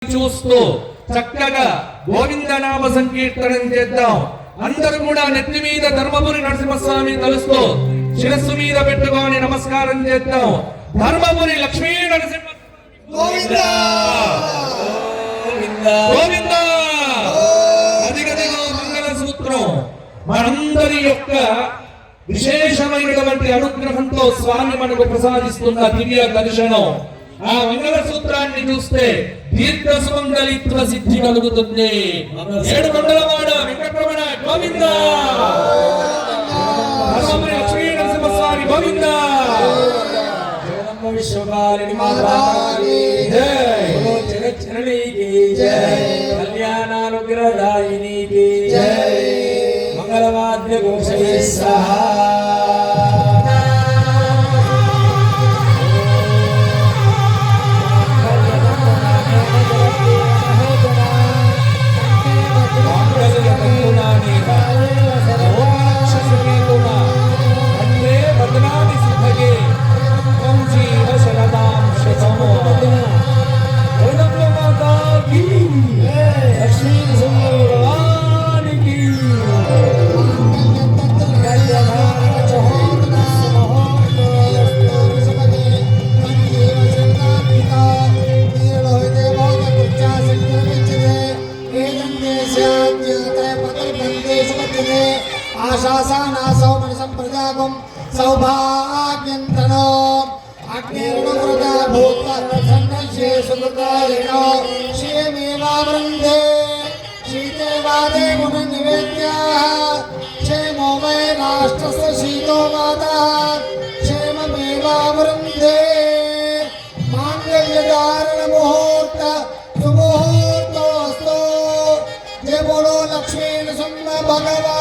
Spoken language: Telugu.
చూస్తూ చక్కగా గోవిందనామ సంకీర్తనం చేద్దాం. అందరూ కూడా నెత్తి మీద ధర్మపురి నరసింహస్వామి తలుస్తూ శిరస్సు మీద పెట్టుకొని నమస్కారం చేద్దాం. ధర్మపురి లక్ష్మీ నరసింహ గోవిందా గోవిందా. అదిగదిగో మంగళ సూత్రం మనందరి యొక్క విశేషమైనటువంటి అనుగ్రహంతో స్వామి మనకు ప్రసాదిస్తున్న దివ్య దర్శనం. ఆ మంగళ సూత్రాన్ని చూస్తే దీర్ఘ సుమంగళిత్వ సిద్ధి కలుగుతుంది. ఏడు మంగళవాడ వెంకటరమణ గోవిందా. ధర్మపురి లక్ష్మీ నరసింహస్వామి గోవిందా. విశ్వకారిణి మాతాకి జై, జగజ్జననీకి జై, కళ్యాణానుగ్రహదాయినికి జై, మంగళవాద్య ఘోషయే స్వాహా. आशासानासौ मनसं प्रजागं सौभाग्यन्तनो अग्निर्णुकृता भूतसन्नश्ये सुकृतायिनो श्रियमेवावृन्धे शीतेवादे गुणनिवेद्याः क्षेमो वै राष्ट्रस्य शीतो मातः क्षेममेवावृन्धे माङ्गल्यधारणमुहूर्त सुमुहूर्तोऽस्तु जय बोलो लक्ष्मी नृसिंह भगवान्